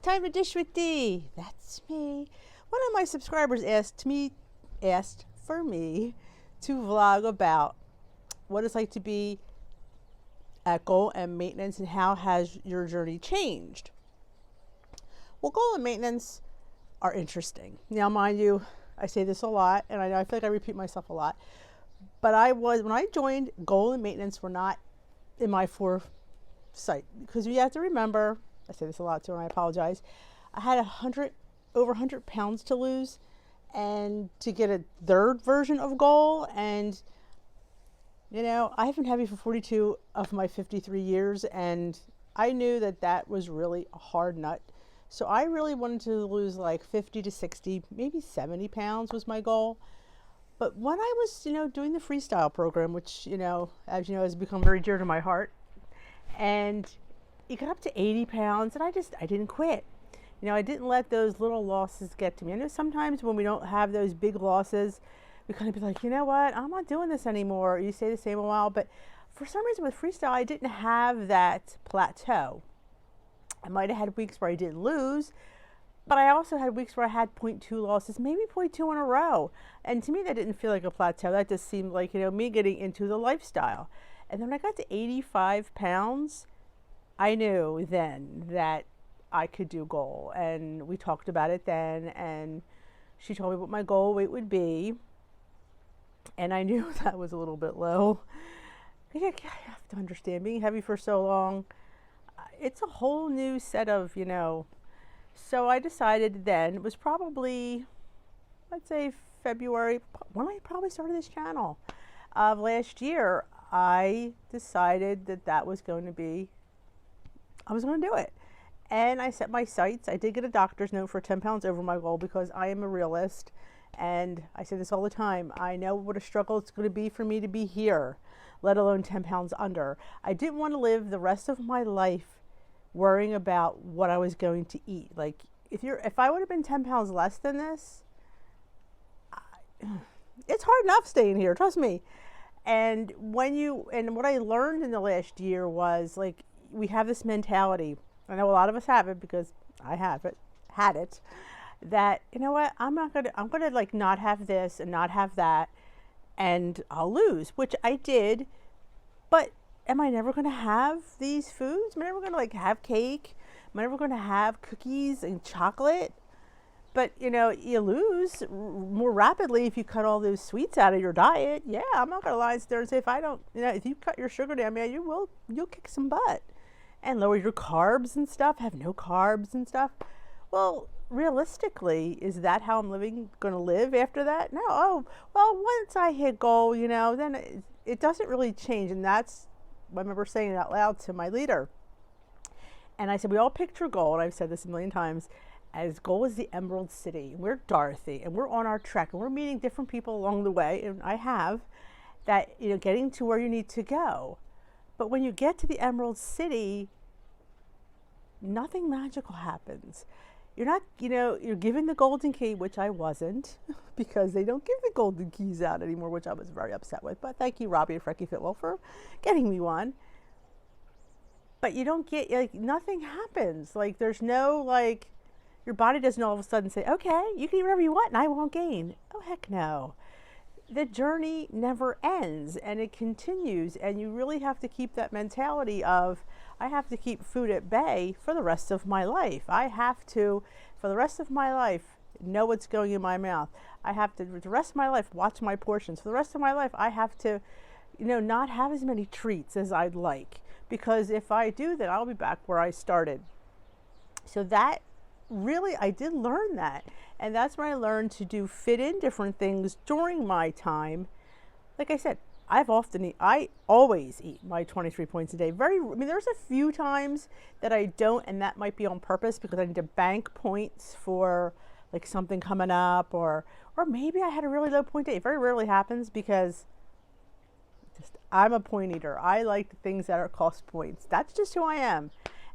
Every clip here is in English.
time to dish with thee. That's me. One of my subscribers asked for me to vlog about what it's like to be at goal and maintenance and how has your journey changed. Well, goal and maintenance are interesting. Now, mind you, I say this a lot, and I feel like I repeat myself a lot, but when I joined, goal and maintenance were not in my foresight, because you have to remember, I say this a lot too, and I apologize, I had over 100 pounds to lose, and to get a third version of goal, and I've been heavy for 42 of my 53 years, and I knew that was really a hard nut. So I really wanted to lose like 50 to 60, maybe 70 pounds was my goal. But when I was, doing the freestyle program, which, as you know, has become very dear to my heart, and it got up to 80 pounds, and I didn't quit. I didn't let those little losses get to me. I know sometimes when we don't have those big losses, we kind of be like, you know what, I'm not doing this anymore. You stay the same a while, but for some reason with freestyle, I didn't have that plateau. I might have had weeks where I didn't lose, but I also had weeks where I had 0.2 losses, maybe 0.2 in a row. And to me, that didn't feel like a plateau. That just seemed like, me getting into the lifestyle. And then when I got to 85 pounds, I knew then that I could do goal. And we talked about it then, and she told me what my goal weight would be. And I knew that was a little bit low. I have to understand, being heavy for so long, it's a whole new set of, So I decided then, it was probably, let's say February, when I probably started this channel of last year, I decided that was going to be, I was going to do it. And I set my sights. I did get a doctor's note for 10 pounds over my goal because I am a realist. And I say this all the time. I know what a struggle it's going to be for me to be here, let alone 10 pounds under. I didn't want to live the rest of my life worrying about what I was going to eat. Like, if I would have been 10 pounds less than this, it's hard enough staying here, trust me. And what I learned in the last year was, like, we have this mentality. I know a lot of us have it because I had it, that, you know what, I'm gonna like not have this and not have that, and I'll lose, which I did. But am I never gonna have these foods? Am I never gonna like have cake? Am I never gonna have cookies and chocolate? But you lose more rapidly if you cut all those sweets out of your diet. Yeah, I'm not gonna lie and say, if I don't, if you cut your sugar down, man, you'll kick some butt. And lower your carbs and stuff, have no carbs and stuff. Well, realistically, is that how I'm going to live after that? No. Oh, well, once I hit goal, then it doesn't really change. And that's, I remember saying it out loud to my leader. And I said, we all picture goal, and I've said this a million times, as goal is the Emerald City. We're Dorothy, and we're on our trek, and we're meeting different people along the way. And I have that, getting to where you need to go. But when you get to the Emerald City, nothing magical happens. You're not, you're given the golden key, which I wasn't, because they don't give the golden keys out anymore, which I was very upset with. But thank you, Robbie and Frecky Fitwell, for getting me one. But you don't get, like, nothing happens. Like, there's no, like, your body doesn't all of a sudden say, okay, you can eat whatever you want and I won't gain. Oh, heck no. The journey never ends, and it continues, and you really have to keep that mentality of, I have to keep food at bay for the rest of my life. I have to, for the rest of my life, know what's going in my mouth. I have to, for the rest of my life, watch my portions. For the rest of my life, I have to, not have as many treats as I'd like, because if I do, then I'll be back where I started. So that really, I did learn that. And that's when I learned to fit in different things during my time. Like I said, I always eat my 23 points a day. There's a few times that I don't, and that might be on purpose because I need to bank points for like something coming up, or maybe I had a really low point day. It very rarely happens because I'm a point eater. I like things that are cost points. That's just who I am.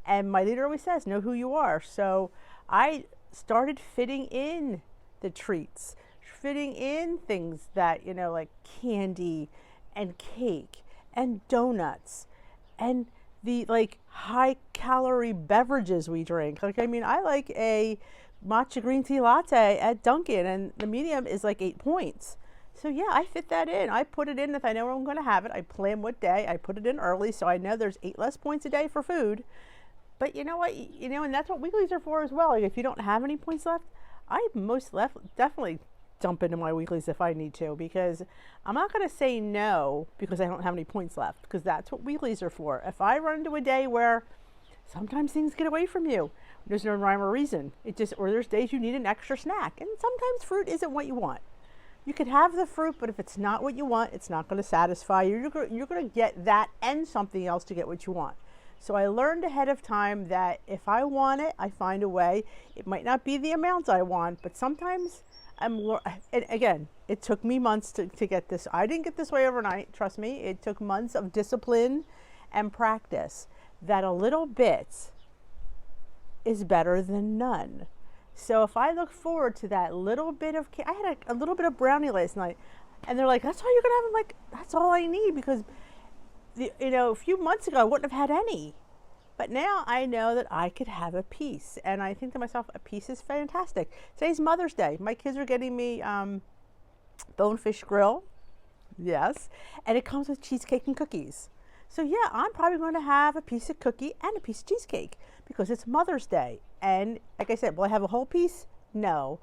And my leader always says, know who you are. So I started fitting in the treats, fitting in things that, like candy and cake and donuts and the like high calorie beverages we drink. Like, I mean, I like a matcha green tea latte at Dunkin', and the medium is like 8 points. So yeah, I fit that in. I put it in if I know where I'm going to have it. I plan what day. I put it in early so I know there's 8 less points a day for food. But you know what? You know, and that's what weeklies are for as well. Like, if you don't have any points left, I definitely dump into my weeklies if I need to, because I'm not going to say no because I don't have any points left, because that's what weeklies are for. If I run into a day where sometimes things get away from you, there's no rhyme or reason. Or there's days you need an extra snack, and sometimes fruit isn't what you want. You could have the fruit, but if it's not what you want, it's not going to satisfy you. You're going to get that and something else to get what you want. So I learned ahead of time that if I want it, I find a way. It might not be the amount I want, but sometimes and again, it took me months to get this. I didn't get this way overnight, trust me. It took months of discipline and practice. That a little bit is better than none. So if I look forward to that little bit of, I had a little bit of brownie last night, and they're like, that's all you're going to have? I'm like, that's all I need, because a few months ago I wouldn't have had any. But now I know that I could have a piece, and I think to myself, a piece is fantastic. Today's Mother's Day. My kids are getting me Bonefish Grill, yes, and it comes with cheesecake and cookies. So yeah, I'm probably going to have a piece of cookie and a piece of cheesecake because it's Mother's Day. And like I said, will I have a whole piece? No.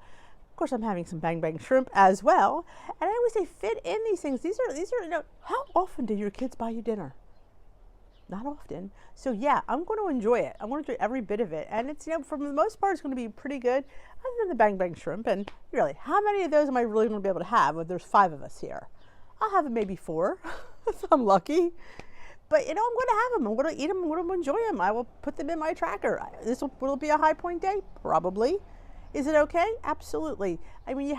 Of course, I'm having some bang bang shrimp as well. And I always say, fit in these things. These are. How often do your kids buy you dinner? Not often. So yeah, I'm going to enjoy it. I'm going to enjoy every bit of it. And it's, for the most part, it's going to be pretty good, other than the bang bang shrimp. And really, how many of those am I really going to be able to have if there's 5 of us here? I'll have maybe 4 if I'm lucky. But I'm going to have them. I'm going to eat them. I'm going to enjoy them. I will put them in my tracker. Will it be a high point day? Probably. Is it okay? Absolutely. I mean,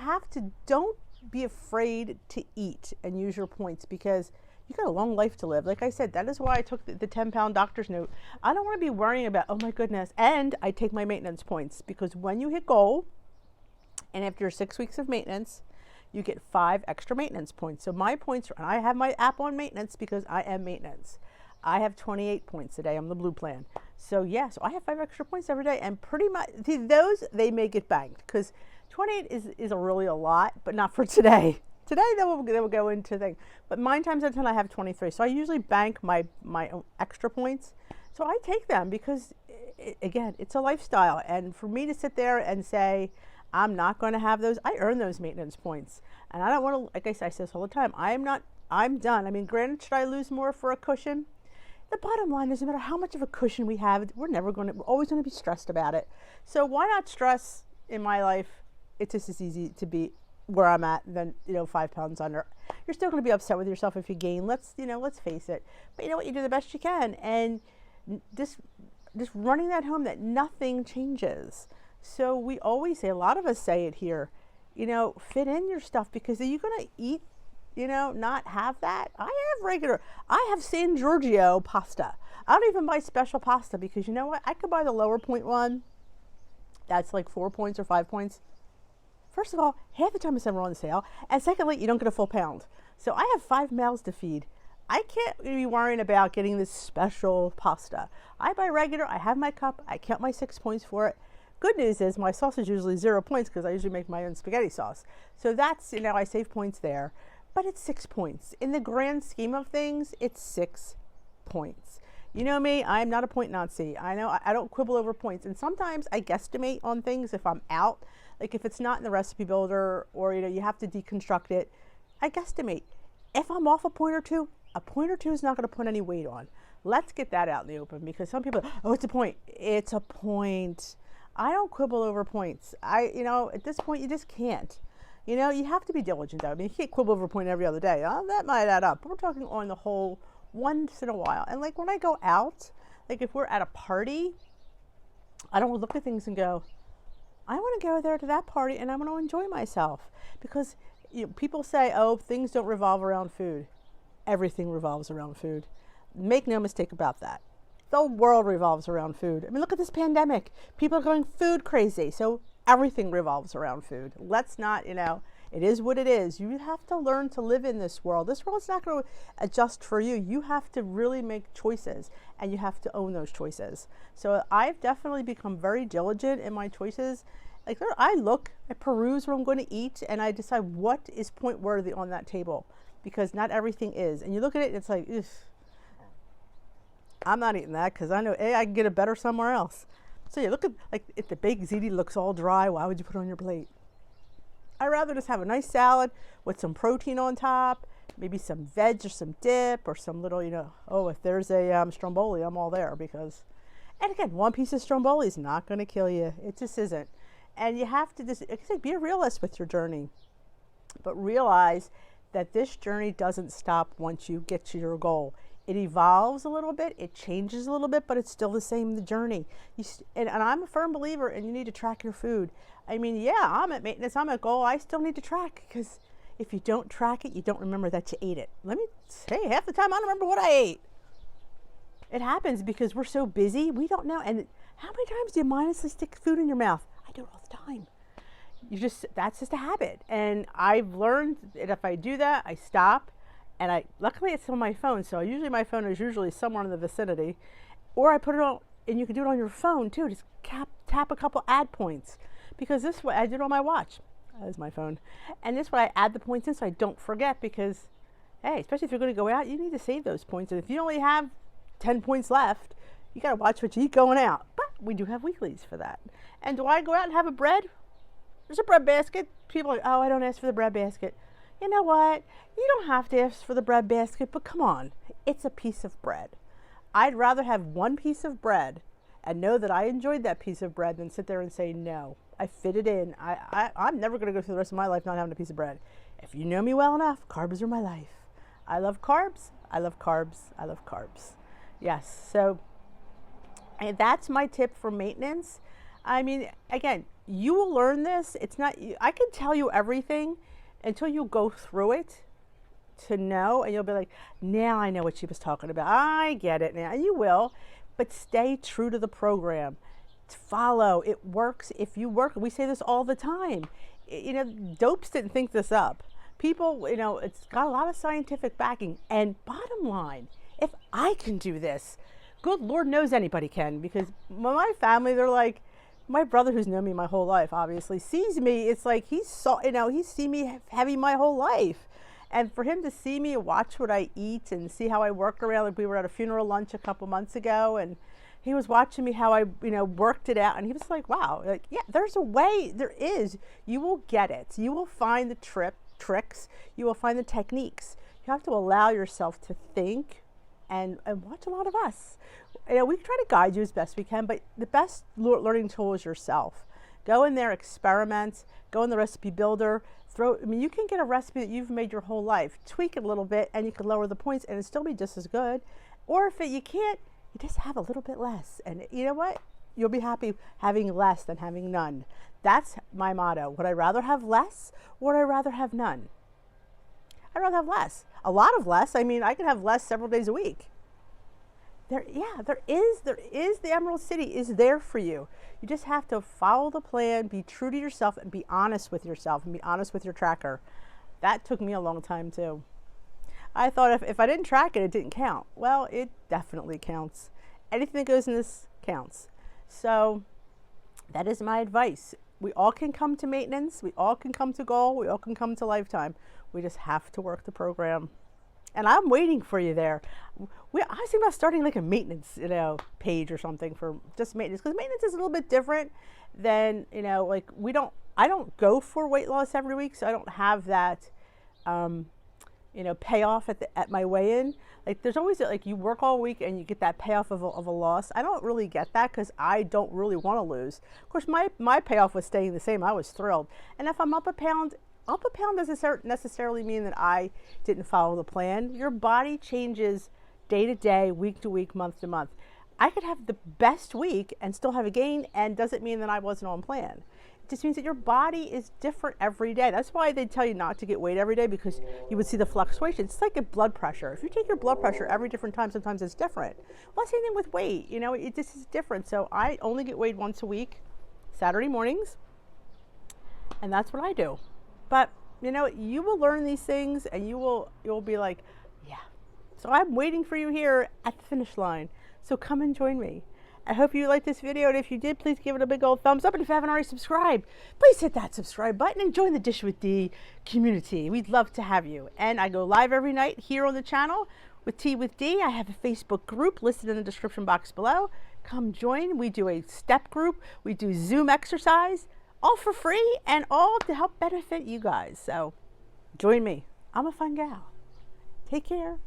don't be afraid to eat and use your points, because you got a long life to live. Like I said, that is why I took the 10-pound doctor's note. I don't want to be worrying about, oh my goodness. And I take my maintenance points, because when you hit goal, and after 6 weeks of maintenance, you get 5 extra maintenance points. So my points, and I have my app on maintenance because I am maintenance. I have 28 points a day. I'm the blue plan. So yeah, so I have 5 extra points every day, and pretty much those, they may get banked, because 28 is really a lot, but not for today. Today they will go into things. But 9 times out of 10 I have 23. So I usually bank my extra points. So I take them because, again, it's a lifestyle. And for me to sit there and say, I'm not going to have those, I earn those maintenance points. And I don't want to, like I say this all the time, I'm done. I mean, granted, should I lose more for a cushion? The bottom line is, no matter how much of a cushion we have, we're always going to be stressed about it. So why not stress in my life? It's just as easy to be where I'm at than 5 pounds under. You're still going to be upset with yourself if you gain. Let's face it. But you know what? You do the best you can, and just running that home that nothing changes. So we always say, a lot of us say it here, fit in your stuff, because are you going to eat, not have that? I have San Giorgio pasta. I don't even buy special pasta, because you know what? I could buy the lower point one. That's like 4 points or 5 points. First of all, half the time it's never on sale. And secondly, you don't get a full pound. So I have 5 mouths to feed. I can't be worrying about getting this special pasta. I buy regular, I have my cup, I count my 6 points for it. Good news is my sauce is usually 0 points, because I usually make my own spaghetti sauce. So that's, I save points there. But it's 6 points. In the grand scheme of things, it's 6 points. You know me, I'm not a point Nazi. I know I don't quibble over points. And sometimes I guesstimate on things if I'm out. Like if it's not in the recipe builder, or you have to deconstruct it, I guesstimate. If I'm off a point or two is not going to put any weight on. Let's get that out in the open, because some people, oh, it's a point. It's a point. I don't quibble over points. At this point, you just can't. You have to be diligent, though. I mean, you can't quibble over a point every other day. Oh, that might add up. But we're talking on the whole once in a while. And like when I go out, like if we're at a party, I don't look at things and go, I want to go there to that party and I want to enjoy myself. Because people say, oh, things don't revolve around food. Everything revolves around food. Make no mistake about that. The world revolves around food. I mean, look at this pandemic. People are going food crazy. So everything revolves around food. Let's not, It is what it is. You have to learn to live in this world. This world's not going to adjust for you. You have to really make choices, and you have to own those choices. So I've definitely become very diligent in my choices. Like I peruse what I'm going to eat, and I decide what is point worthy on that table, because not everything is. And you look at it, and it's like, ugh, I'm not eating that because I know I can get it better somewhere else. So you look at, like, if the baked ziti looks all dry, why would you put it on your plate? I'd rather just have a nice salad with some protein on top, maybe some veg or some dip or some little, oh, if there's a stromboli, I'm all there, because, and again, one piece of stromboli is not going to kill you. It just isn't. And you have to just, like I say, be a realist with your journey, but realize that this journey doesn't stop once you get to your goal. It evolves a little bit, it changes a little bit, but it's still the same, the journey. And I'm a firm believer, and you need to track your food. I mean, yeah, I'm at maintenance, I'm at goal, I still need to track, because if you don't track it, you don't remember that you ate it. Let me say, half the time I don't remember what I ate. It happens because we're so busy, we don't know. And how many times do you mindlessly stick food in your mouth? I do it all the time. That's just a habit. And I've learned that if I do that, I stop. And luckily it's on my phone, so my phone is usually somewhere in the vicinity. Or I put it on, and you can do it on your phone too. Just tap a couple add points. Because this way, I do it on my watch. That is my phone. And this way I add the points in so I don't forget, because, hey, especially if you're going to go out, you need to save those points. And if you only have 10 points left, you got to watch what you eat going out. But we do have weeklies for that. And do I go out and have a bread? There's a bread basket. People are like, oh, I don't ask for the bread basket. You know what? You don't have to ask for the bread basket, but come on. It's a piece of bread. I'd rather have one piece of bread and know that I enjoyed that piece of bread than sit there and say, no, I fit it in. I'm never going to go through the rest of my life not having a piece of bread. If you know me well enough, carbs are my life. I love carbs. I love carbs. I love carbs. Yes. So and that's my tip for maintenance. I mean, again, you will learn this. It's not, I can tell you everything until you go through it to know, and you'll be like, now I know what she was talking about. I get it now. And you will, but stay true to the program. Follow. It works if you work. We say this all the time. Dopes didn't think this up. People, it's got a lot of scientific backing. And bottom line, if I can do this, good Lord knows anybody can, because my family, they're like, my brother, who's known me my whole life, obviously sees me. It's like he's seen me heavy my whole life. And for him to see me, watch what I eat and see how I work around, like we were at a funeral lunch a couple months ago, and he was watching me how I, worked it out. And he was like, wow, like, yeah, there's a way, there is. You will get it. You will find the tricks. You will find the techniques. You have to allow yourself to think and watch a lot of us. We try to guide you as best we can, but the best learning tool is yourself. Go in there, experiment, go in the recipe builder, you can get a recipe that you've made your whole life, tweak it a little bit, and you can lower the points and it'll still be just as good. Or if you can't, you just have a little bit less. And you know what? You'll be happy having less than having none. That's my motto. Would I rather have less, or would I rather have none? I'd rather have less. A lot of less. I mean, I can have less several days a week. There is the Emerald City is there for you. You just have to follow the plan, be true to yourself, and be honest with yourself, and be honest with your tracker. That took me a long time too. I thought if I didn't track it, it didn't count. Well, it definitely counts. Anything that goes in this counts. So that is my advice. We all can come to maintenance. We all can come to goal. We all can come to lifetime. We just have to work the program. And I'm waiting for you there. I was thinking about starting like a maintenance, page or something for just maintenance, because maintenance is a little bit different than, like I don't go for weight loss every week, so I don't have that, payoff at my weigh-in. Like there's always like you work all week and you get that payoff of a loss. I don't really get that because I don't really want to lose. Of course, my payoff was staying the same. I was thrilled. And if I'm up a pound doesn't necessarily mean that I didn't follow the plan. Your body changes day to day, week to week, month to month. I could have the best week and still have a gain, and doesn't mean that I wasn't on plan. It just means that your body is different every day. That's why they tell you not to get weighed every day, because you would see the fluctuation. It's like a blood pressure. If you take your blood pressure every different time, sometimes it's different. Well, same thing with weight. It just is different. So I only get weighed once a week, Saturday mornings, and that's what I do. But you know, you will learn these things and you'll be like, yeah. So I'm waiting for you here at the finish line. So come and join me. I hope you liked this video, and if you did, please give it a big old thumbs up. And if you haven't already subscribed, please hit that subscribe button and join the Dish with D community. We'd love to have you. And I go live every night here on the channel with Tea with D. I have a Facebook group listed in the description box below. Come join. We do a step group. We do Zoom exercise, all for free and all to help benefit you guys. So join me. I'm a fun gal. Take care.